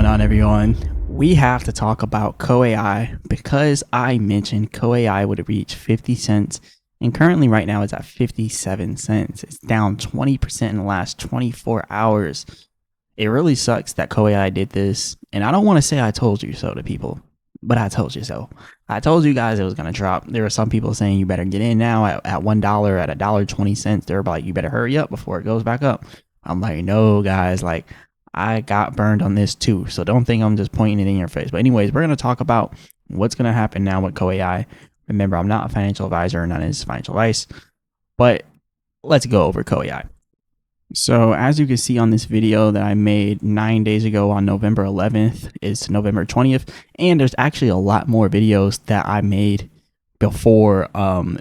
on, everyone? We have to talk about COAI because I mentioned COAI would reach 50 cents, and currently right now it's at 57 cents. It's down 20% in the last 24 hours. It really sucks that COAI did this, and I don't want to say I told you so to people, but I told you so. I told you guys it was going to drop. There were some people saying you better get in now at $1, at $1.20. They're like, you better hurry up before it goes back up. I'm like, no, guys, like, I got burned on this too, so don't think I'm just pointing it in your face. But anyways, we're going to talk about what's going to happen now with COAI. Remember, I'm not a financial advisor, none is financial advice, but let's go over COAI. So as you can see on this video that I made 9 days ago on November 11th, it's November 20th, and there's actually a lot more videos that I made before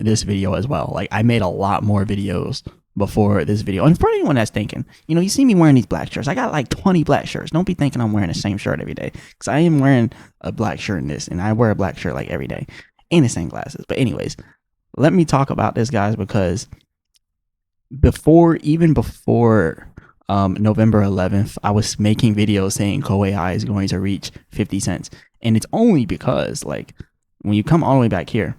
this video as well. Like, I made a lot more videos before this video. And for anyone that's thinking, you see me wearing these black shirts. I got like 20 black shirts. Don't be thinking I'm wearing the same shirt every day, because I am wearing a black shirt in this, and I wear a black shirt like every day, and the same glasses. But anyways, let me talk about this, guys, because before November 11th, I was making videos saying COAI is going to reach 50 cents. And it's only because, like, when you come all the way back here,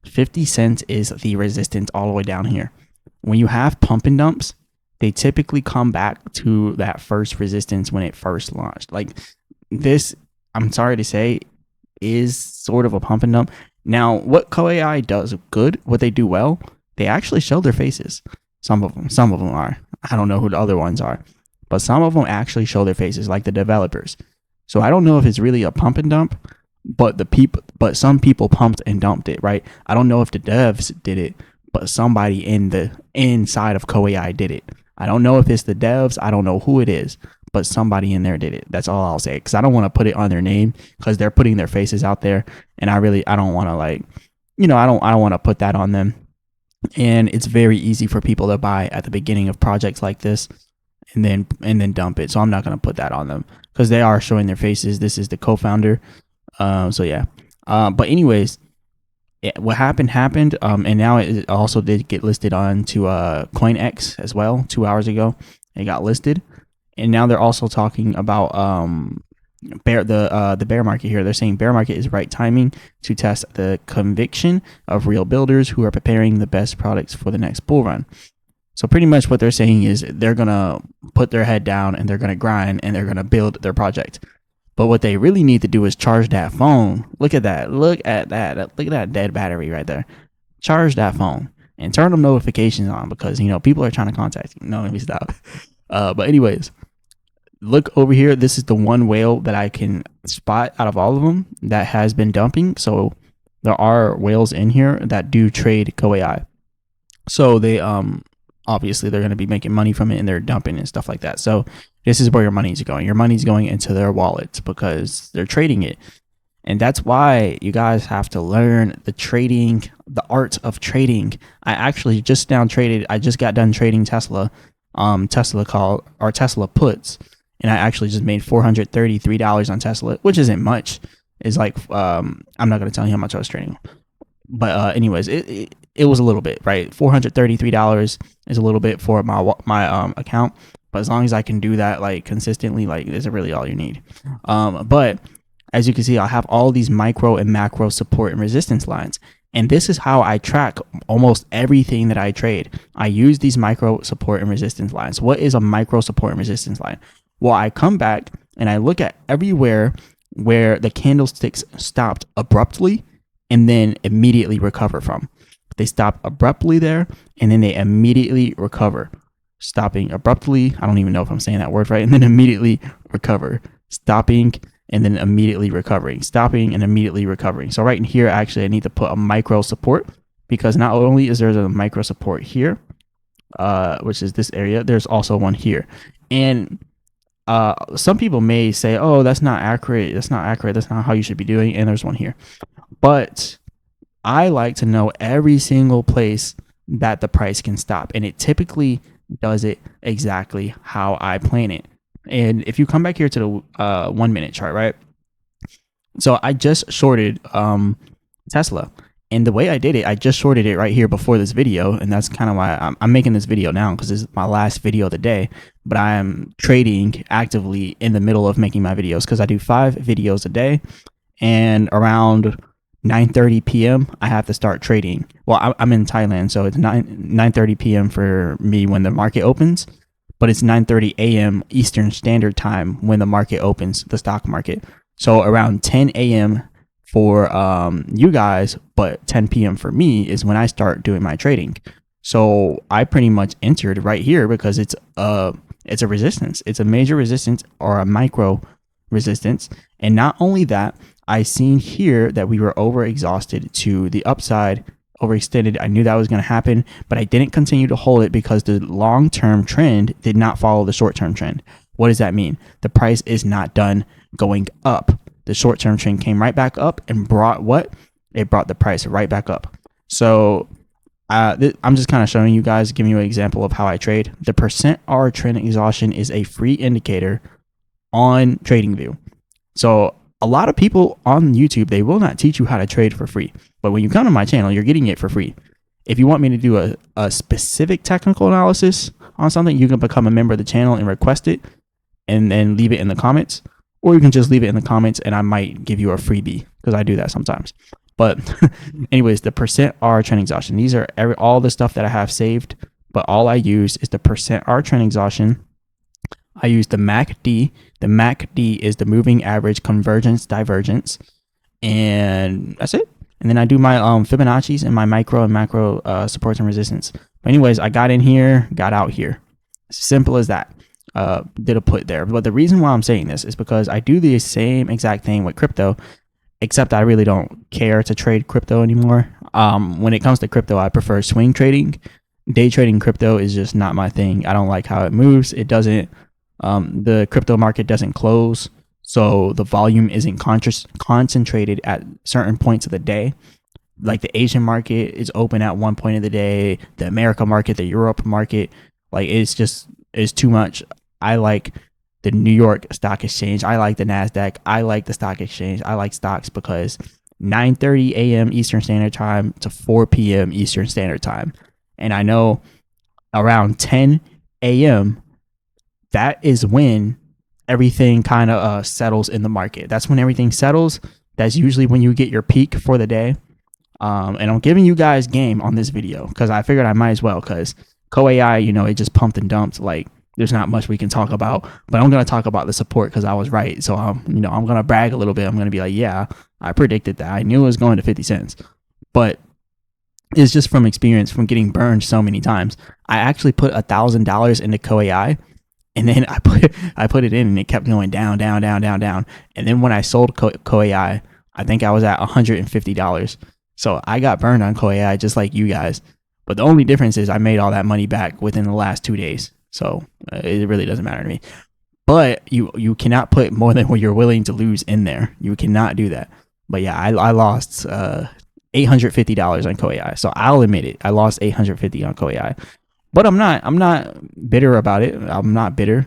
50 cents is the resistance all the way down here. When you have pump and dumps, they typically come back to that first resistance when it first launched. Like, this, I'm sorry to say, is sort of a pump and dump. Now, what COAI does good, what they do well, they actually show their faces. Some of them are. I don't know who the other ones are, but some of them actually show their faces, like the developers. So I don't know if it's really a pump and dump, but some people pumped and dumped it, right? I don't know if the devs did it, but somebody in the inside of COAI did it. I don't know if it's the devs. I don't know who it is, but somebody in there did it. That's all I'll say, because I don't want to put it on their name, because they're putting their faces out there, and I don't want to, like, I don't want to put that on them. And it's very easy for people to buy at the beginning of projects like this and then dump it. So I'm not going to put that on them, because they are showing their faces. This is the co-founder. So yeah. But anyways, what happened, and now it also did get listed on to CoinX as well. 2 hours ago, it got listed, and now they're also talking about the bear market here. They're saying bear market is right timing to test the conviction of real builders who are preparing the best products for the next bull run. So pretty much what they're saying is they're gonna put their head down and they're gonna grind and they're gonna build their project. But what they really need to do is charge that phone. Look at that. Look at that dead battery right there. Charge that phone and turn them notifications on, because people are trying to contact you. No, let me stop. But anyways, look over here. This is the one whale that I can spot out of all of them that has been dumping. So there are whales in here that do trade COAI. So they obviously they're going to be making money from it, and they're dumping and stuff like that. So this is where your money's going. Your money's going into their wallets because they're trading it. And that's why you guys have to learn the art of trading. I actually just got done trading Tesla puts. And I actually just made $433 on Tesla, which isn't much. It's like, I'm not going to tell you how much I was trading. But anyways, it was a little bit, right? $433 is a little bit for my account. But as long as I can do that, like, consistently, like, is really all you need. But as you can see, I have all these micro and macro support and resistance lines. And this is how I track almost everything that I trade. I use these micro support and resistance lines. What is a micro support and resistance line? Well, I come back and I look at everywhere where the candlesticks stopped abruptly and then immediately recover from. They stop abruptly there, and then they immediately recover. Stopping abruptly, I don't even know if I'm saying that word right, and then immediately recover. Stopping and then immediately recovering. Stopping and immediately recovering. So right in here, actually, I need to put a micro support, because not only is there a micro support here, which is this area, there's also one here. And some people may say, oh, that's not accurate. That's not how you should be doing. And there's one here. But I like to know every single place that the price can stop. And it typically does it exactly how I plan it. And if you come back here to the 1 minute chart, right? So I just shorted Tesla. And the way I did it, I just shorted it right here before this video, and that's kind of why I'm making this video now, because this is my last video of the day. But I am trading actively in the middle of making my videos, because I do 5 videos a day, and around 9:30 p.m. I have to start trading. Well, I'm in Thailand, so it's 9:30 p.m. for me when the market opens, but it's 9:30 a.m. Eastern Standard Time when the market opens, the stock market. So around 10 a.m. for you guys, but 10 p.m. for me is when I start doing my trading. So I pretty much entered right here because it's a resistance. It's a major resistance or a micro resistance. And not only that, I seen here that we were overexhausted to the upside, overextended. I knew that was going to happen, but I didn't continue to hold it because the long-term trend did not follow the short-term trend. What does that mean? The price is not done going up. The short-term trend came right back up and brought what? It brought the price right back up. So I'm just kind of showing you guys, giving you an example of how I trade. The percent R trend exhaustion is a free indicator on TradingView. So a lot of people on YouTube, they will not teach you how to trade for free. But when you come to my channel, you're getting it for free. If you want me to do a specific technical analysis on something, you can become a member of the channel and request it and then leave it in the comments. Or you can just leave it in the comments and I might give you a freebie, because I do that sometimes. But anyways, the percent R trend exhaustion. These are all the stuff that I have saved, but all I use is the percent R trend exhaustion. I use the MACD. The MACD is the moving average convergence divergence. And that's it. And then I do my Fibonacci's and my micro and macro supports and resistance. But anyways, I got in here, got out here. Simple as that. Did a put there. But the reason why I'm saying this is because I do the same exact thing with crypto, except I really don't care to trade crypto anymore. When it comes to crypto, I prefer swing trading. Day trading crypto is just not my thing. I don't like how it moves. It doesn't, the crypto market doesn't close, so the volume isn't concentrated at certain points of the day. Like the Asian market is open at one point of the day, the America market, the Europe market, like it's too much. I like the New York Stock Exchange. I like the NASDAQ. I like the stock exchange. I like stocks because 9:30 a.m. Eastern Standard Time to 4 p.m. Eastern Standard Time. And I know around 10 a.m., that is when everything kind of settles in the market. That's when everything settles. That's usually when you get your peak for the day. And I'm giving you guys game on this video because I figured I might as well, because COAI, it just pumped and dumped. Like, there's not much we can talk about, but I'm going to talk about the support because I was right. So, I'm going to brag a little bit. I'm going to be like, yeah, I predicted that. I knew it was going to 50 cents, but it's just from experience, from getting burned so many times. I actually put $1,000 into COAI, and then I put it in, and it kept going down, down, down, down, down. And then when I sold COAI, I think I was at $150. So I got burned on COAI just like you guys. But the only difference is I made all that money back within the last 2 days. So it really doesn't matter to me. But you cannot put more than what you're willing to lose in there. You cannot do that. But yeah, I lost $850 on COAI. So I'll admit it. I lost $850 on COAI. But I'm not bitter about it. I'm not bitter.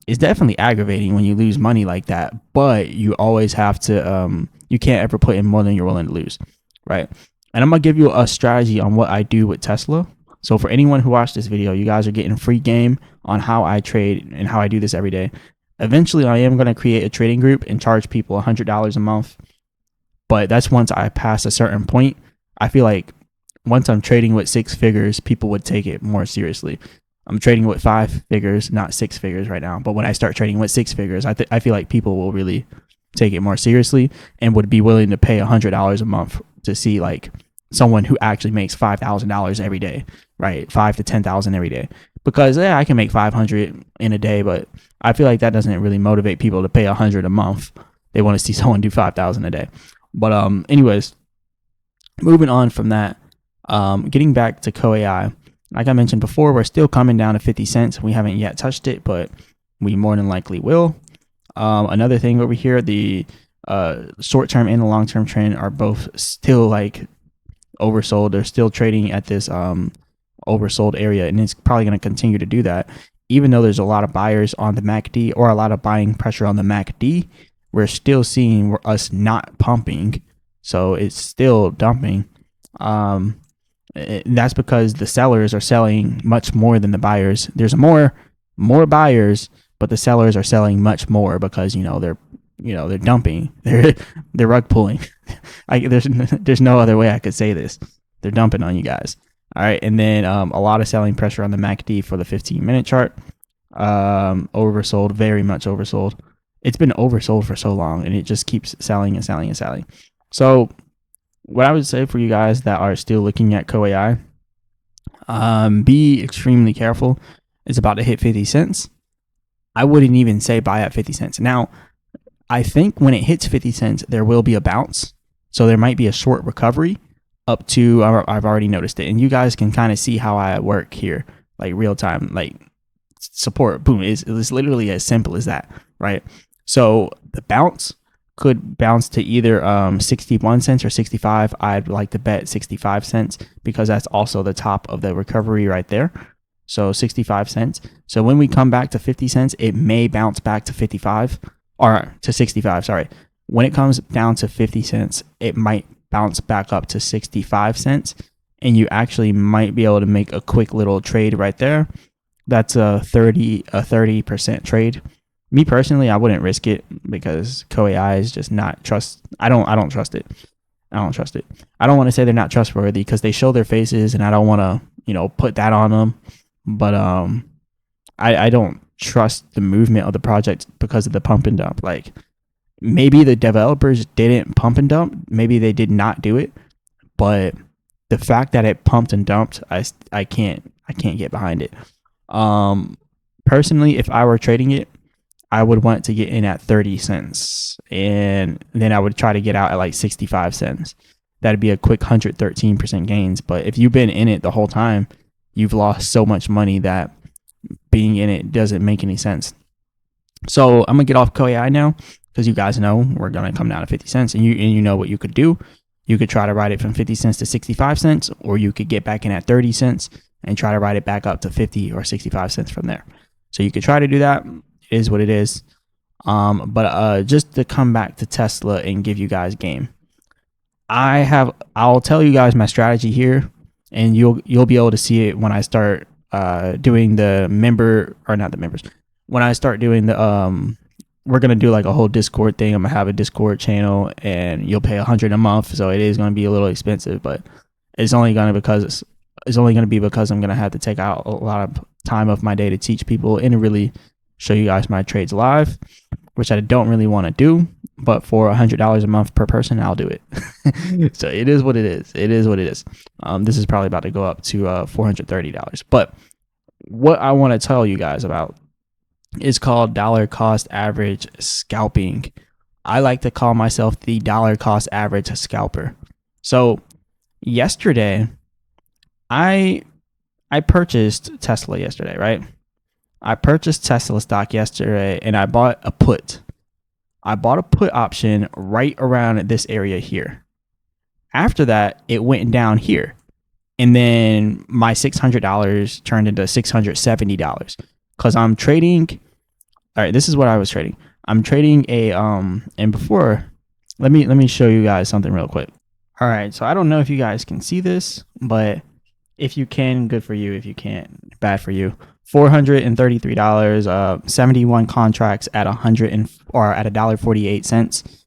It's definitely aggravating when you lose money like that. But you always have to you can't ever put in more than you're willing to lose, right? And I'm going to give you a strategy on what I do with Tesla. So for anyone who watched this video, you guys are getting free game on how I trade and how I do this every day. Eventually, I am going to create a trading group and charge people $100 a month. But that's once I pass a certain point. I feel like once I'm trading with 6 figures, people would take it more seriously. I'm trading with 5 figures, not 6 figures right now. But when I start trading with 6 figures, I feel like people will really take it more seriously and would be willing to pay $100 a month to see like someone who actually makes $5,000 every day, right? 5 to 10,000 every day. Because yeah, I can make 500 in a day, but I feel like that doesn't really motivate people to pay 100 a month. They want to see someone do 5,000 a day. But anyways, moving on from that, getting back to COAI, like I mentioned before, we're still coming down to 50 cents. We haven't yet touched it, but we more than likely will. Another thing over here, the short-term and the long-term trend are both still like oversold. They're still trading at this oversold area, and it's probably going to continue to do that. Even though there's a lot of buyers on the MACD or a lot of buying pressure on the MACD, we're still seeing us not pumping so it's still dumping. That's because the sellers are selling much more than the buyers. There's more buyers, but the sellers are selling much more because they're dumping. They're rug pulling. There's no other way I could say this. They're dumping on you guys. All right, and then a lot of selling pressure on the MACD for the 15-minute chart. Oversold, very much oversold. It's been oversold for so long, and it just keeps selling and selling and selling. So what I would say for you guys that are still looking at COAI, be extremely careful. It's about to hit 50 cents. I wouldn't even say buy at 50 cents. Now, I think when it hits 50 cents, there will be a bounce. So there might be a short recovery up to, I've already noticed it. And you guys can kind of see how I work here, like real time, like support, boom. It's literally as simple as that, right? So the bounce could bounce to either 61 cents or 65. I'd like to bet 65 cents because that's also the top of the recovery right there. So 65 cents. So when we come back to 50 cents, it may bounce back to 55 or to 65. Sorry. When it comes down to 50 cents, it might bounce back up to 65 cents. And you actually might be able to make a quick little trade right there. That's a 30% trade. Me personally, I wouldn't risk it because COAI is just not I don't trust it. I don't trust it. I don't want to say they're not trustworthy because they show their faces and I don't want to, put that on them. But I don't trust the movement of the project because of the pump and dump. Like maybe the developers didn't pump and dump. Maybe they did not do it. But the fact that it pumped and dumped, I can't get behind it. Personally, if I were trading it, I would want to get in at 30 cents and then I would try to get out at like 65 cents. That'd be a quick 113% gains. But if you've been in it the whole time, you've lost so much money that being in it doesn't make any sense. So I'm gonna get off COAI now because you guys know we're gonna come down to 50 cents, and you know what you could do. You could try to ride it from 50 cents to 65 cents, or you could get back in at 30 cents and try to ride it back up to 50 or 65 cents from there. So you could try to do that. It is what it is. But just to come back to Tesla and give you guys game, I'll tell you guys my strategy here, and you'll be able to see it when I start doing the when I start doing the we're gonna do like a whole Discord thing. I'm gonna have a Discord channel, and you'll pay $100 a month, so it is gonna be a little expensive, but it's only gonna be because I'm gonna have to take out a lot of time of my day to teach people and to really show you guys my trades live, which I don't really want to do, but for $100 a month per person, I'll do it. So it is what it is. It is what it is. This is probably about to go up to $430. But what I want to tell you guys about is called dollar cost average scalping. I like to call myself the dollar cost average scalper. So yesterday, I purchased Tesla yesterday, right? I purchased Tesla stock yesterday and I bought a put. I bought a put option right around this area here. After that, it went down here. And then my $600 turned into $670 because I'm trading. All right, this is what I was trading. I'm trading and before, let me show you guys something real quick. All right, so I don't know if you guys can see this, but if you can, good for you. If you can't, bad for you. $433, 71 contracts at at $1.48.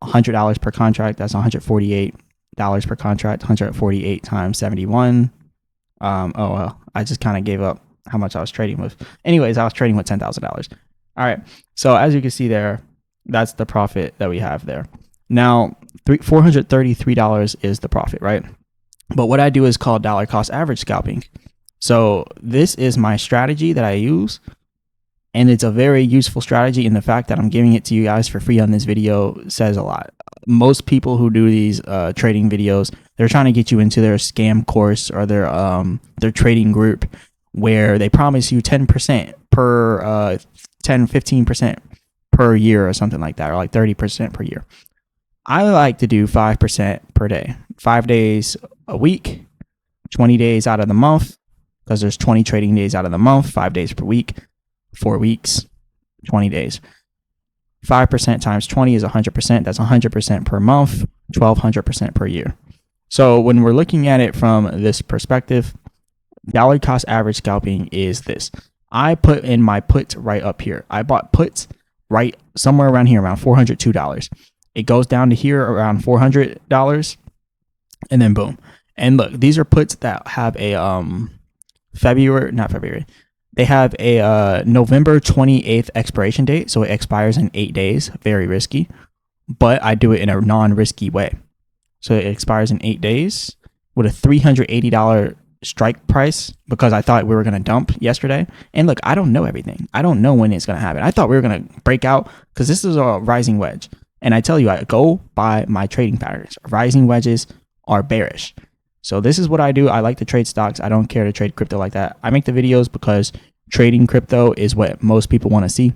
$100 per contract. That's $148 per contract. 148 times 71. Oh well, I just kind of gave up how much I was trading with. Anyways, I was trading with $10,000. All right. So as you can see there, that's the profit that we have there. Now, $433 is the profit, right? But what I do is called dollar cost average scalping. So this is my strategy that I use, and it's a very useful strategy, and the fact that I'm giving it to you guys for free on this video says a lot. Most people who do these trading videos, they're trying to get you into their scam course or their trading group where they promise you 10% per 15% per year or something like that, or like 30% per year. I like to do 5% per day, 5 days a week, 20 days out of the month, because there's 20 trading days out of the month, 5 days per week, 4 weeks, 20 days. 5% times 20 is 100%. That's 100% per month, 1200% per year. So when we're looking at it from this perspective, dollar cost average scalping is this. I put in my puts right up here. I bought puts right somewhere around here, around $402. It goes down to here around $400, and then boom. And look, these are puts that have a they have a November 28th expiration date, so it expires in 8 days. Very risky, but I do it in a non-risky way. So it expires in 8 days with a $380 strike price because I thought we were going to dump yesterday. And look, I don't know everything. I don't know when it's going to happen. I thought we were going to break out because this is a rising wedge. And I tell you, I go by my trading patterns. Rising wedges are bearish. So this is what I do. I like to trade stocks. I don't care to trade crypto like that. I make the videos because trading crypto is what most people want to see.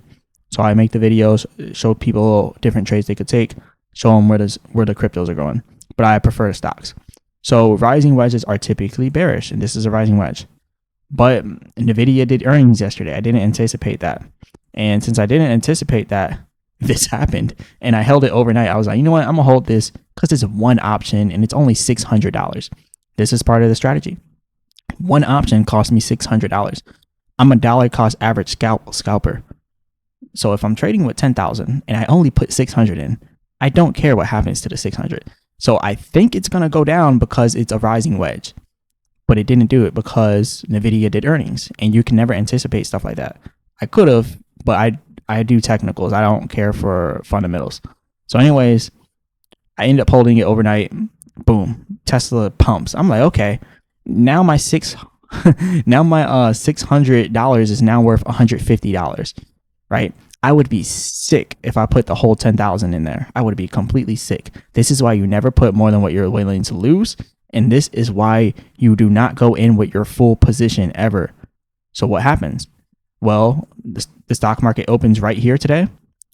So I make the videos, show people different trades they could take, show them where the cryptos are going. But I prefer stocks. So rising wedges are typically bearish, and this is a rising wedge. But Nvidia did earnings yesterday. I didn't anticipate that. And since I didn't anticipate that, this happened, and I held it overnight. I was like, you know what? I'm going to hold this because it's one option, and it's only $600. This is part of the strategy. One option cost me $600. I'm a dollar cost average scalper. So if I'm trading with 10,000 and I only put 600 in, I don't care what happens to the 600. So I think it's going to go down because it's a rising wedge, but it didn't do it because Nvidia did earnings, and you can never anticipate stuff like that. I could have, but I do technicals. I don't care for fundamentals. So anyways, I ended up holding it overnight. Boom. Tesla pumps. I'm like, okay, now my $600 is now worth $150, right? I would be sick if I put the whole 10,000 in there. I would be completely sick. This is why you never put more than what you're willing to lose. And this is why you do not go in with your full position ever. So what happens? Well, the stock market opens right here today.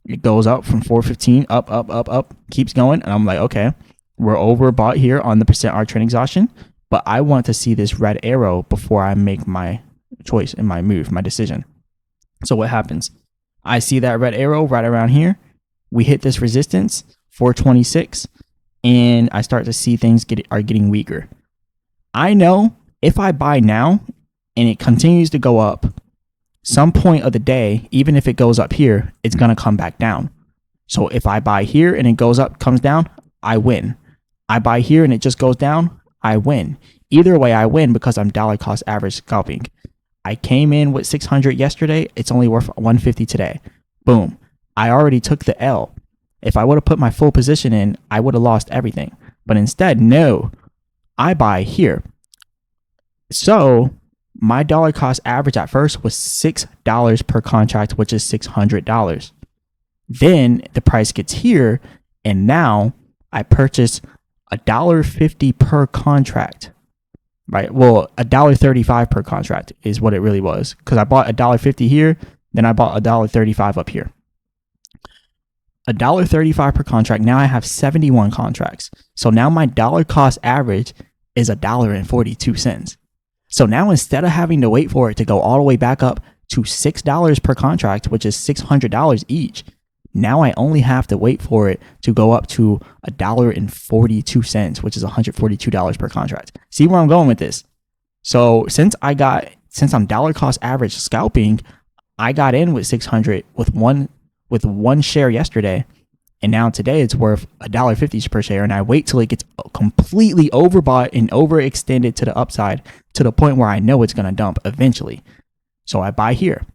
It goes up from 415, up, keeps going. And I'm like, okay, we're overbought here on the percent R trend exhaustion, but I want to see this red arrow before I make my choice and my move, my decision. So what happens? I see that red arrow right around here. We hit this resistance, 426, and I start to see things are getting weaker. I know if I buy now and it continues to go up, some point of the day, even if it goes up here, it's going to come back down. So if I buy here and it goes up, comes down, I win. I buy here and it just goes down, I win. Either way, I win because I'm dollar cost average scalping. I came in with 600 yesterday. It's only worth 150 today. Boom. I already took the L. If I would have put my full position in, I would have lost everything. But instead, no, I buy here. So my dollar cost average at first was $6 per contract, which is $600. Then the price gets here, and now I purchase $1.50 per contract. Right? Well, $1.35 per contract is what it really was, because I bought $1.50 here, then I bought $1.35 up here. $1.35 per contract. Now I have 71 contracts. So now my dollar cost average is $1.42. So now instead of having to wait for it to go all the way back up to $6 per contract, which is $600 each, now I only have to wait for it to go up to $1.42, which is $142 per contract. See where I'm going with this? So since I'm dollar cost average scalping, I got in with 600 with one share yesterday, and now today it's worth $1.50 per share, and I wait till it gets completely overbought and overextended to the upside to the point where I know it's going to dump eventually. So I buy here.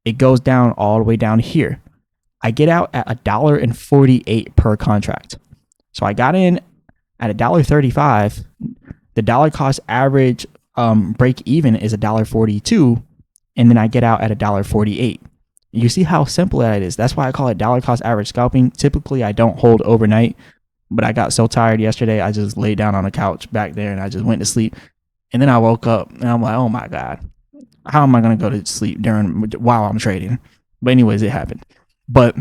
It goes down all the way down here. I get out at $1.48 per contract. So I got in at $1.35. The dollar cost average break even is $1.42, and then I get out at $1.48. You see how simple that is. That's why I call it dollar cost average scalping. Typically, I don't hold overnight, but I got so tired yesterday, I just laid down on the couch back there and I just went to sleep. And then I woke up and I'm like, oh my God, how am I going to go to sleep while I'm trading? But anyways, it happened. But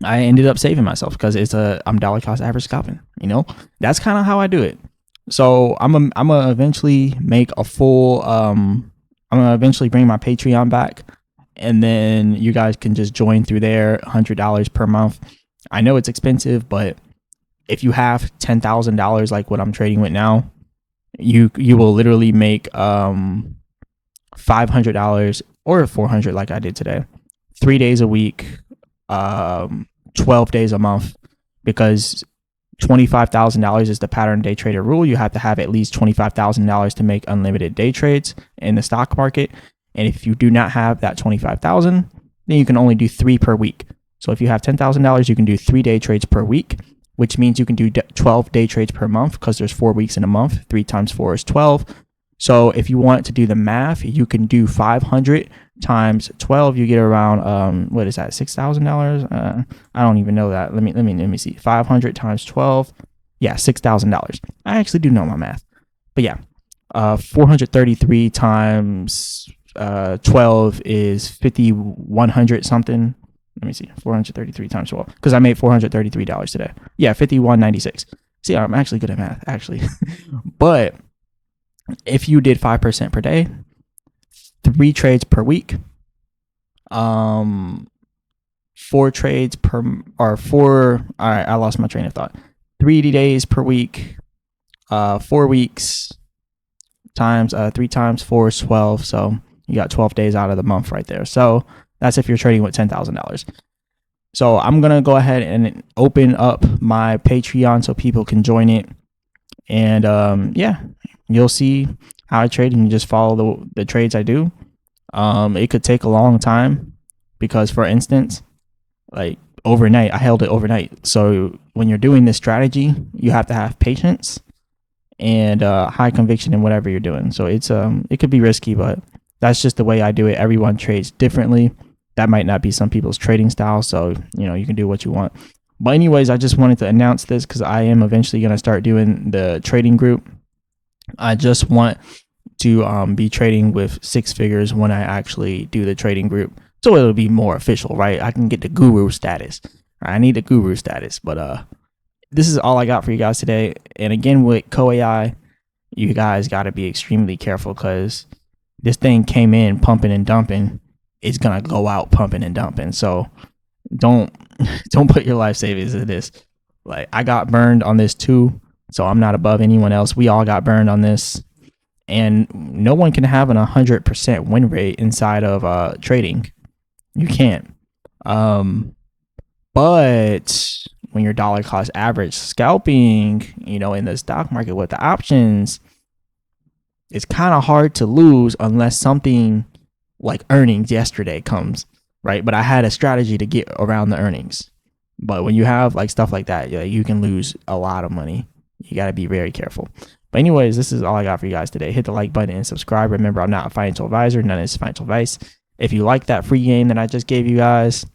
I ended up saving myself because I'm dollar cost average scalping. You know, that's kind of how I do it. So I'm gonna eventually make a full. I'm gonna eventually bring my Patreon back, and then you guys can just join through there. $100 per month. I know it's expensive, but if you have $10,000 like what I'm trading with now, you will literally make $500 or $400 like I did today, 3 days a week, 12 days a month, because $25,000 is the pattern day trader rule. You have to have at least $25,000 to make unlimited day trades in the stock market. And if you do not have that $25,000, then you can only do 3 per week. So if you have $10,000, you can do 3 day trades per week, which means you can do 12 day trades per month, because there's 4 weeks in a month. 3 times 4 is 12. So if you want to do the math, you can do 500 times 12. You get around what is that, $6,000? I don't even know that. Let me see. 500 times 12, yeah, $6,000. I actually do know my math, but yeah, 433 times 12 is 5,100 something. Let me see, 433 times 12, because I made $433 today. Yeah, 51.96. See, I'm actually good at math, actually. But if you did 5% per day, 3 trades per week, 4 trades per, or 4, all right, I lost my train of thought. 3 days per week, 4 weeks times 3 times 4 is 12. So you got 12 days out of the month right there. So that's if you're trading with $10,000. So I'm going to go ahead and open up my Patreon so people can join it. And yeah, you'll see how I trade, and you just follow the trades I do. It could take a long time, because for instance, like overnight, I held it overnight. So when you're doing this strategy, you have to have patience and high conviction in whatever you're doing. So it's it could be risky, but that's just the way I do it. Everyone trades differently. That might not be some people's trading style, so you can do what you want. But anyways, I just wanted to announce this because I am eventually going to start doing the trading group. I just want to be trading with 6 figures when I actually do the trading group, so it'll be more official, right? I can get the guru status. I need the guru status. But this is all I got for you guys today. And again, with COAI, you guys got to be extremely careful, because this thing came in pumping and dumping. It's gonna go out pumping and dumping. So don't put your life savings in this. Like, I got burned on this too, so I'm not above anyone else. We all got burned on this, and no one can have an 100% win rate inside of trading. You can't. But when your dollar cost average scalping, in the stock market with the options, it's kind of hard to lose unless something like earnings yesterday comes, right? But I had a strategy to get around the earnings. But when you have like stuff like that, you can lose a lot of money. You got to be very careful. But anyways, this is all I got for you guys today. Hit the like button and subscribe. Remember, I'm not a financial advisor. None of this is financial advice. If you like that free game that I just gave you guys,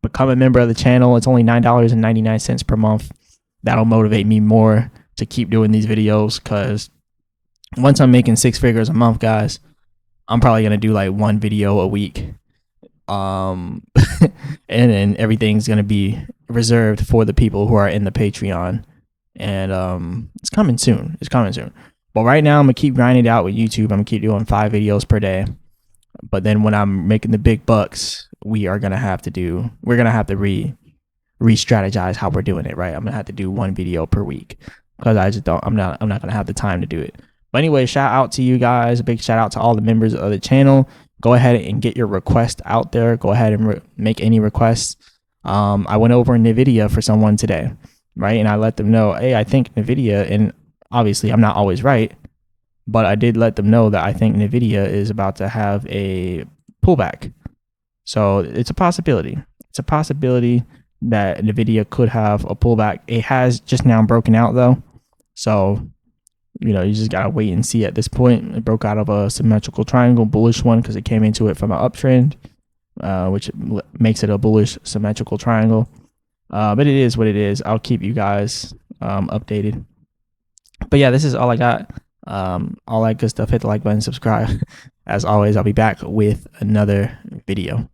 become a member of the channel. It's only $9.99 per month. That'll motivate me more to keep doing these videos, because once I'm making 6 figures a month, guys, I'm probably going to do like 1 video a week. And then everything's going to be reserved for the people who are in the Patreon. And it's coming soon. But right now, I'm going to keep grinding it out with YouTube. I'm going to keep doing 5 videos per day. But then when I'm making the big bucks, we're going to have to re-strategize how we're doing it, right? I'm going to have to do 1 video per week, because I'm not going to have the time to do it. But anyway, shout out to you guys. A big shout out to all the members of the channel. Go ahead and get your request out there. Go ahead and make any requests. I went over NVIDIA for someone today, right? And I let them know, hey, I think NVIDIA, and obviously I'm not always right, but I did let them know that I think NVIDIA is about to have a pullback. So it's a possibility. It's a possibility that NVIDIA could have a pullback. It has just now broken out though. So you just gotta wait and see at this point. It broke out of a symmetrical triangle, bullish one, because it came into it from an uptrend, which makes it a bullish symmetrical triangle. But it is what it is. I'll keep you guys updated. But yeah, this is all I got. All that good stuff. Hit the like button, subscribe. As always, I'll be back with another video.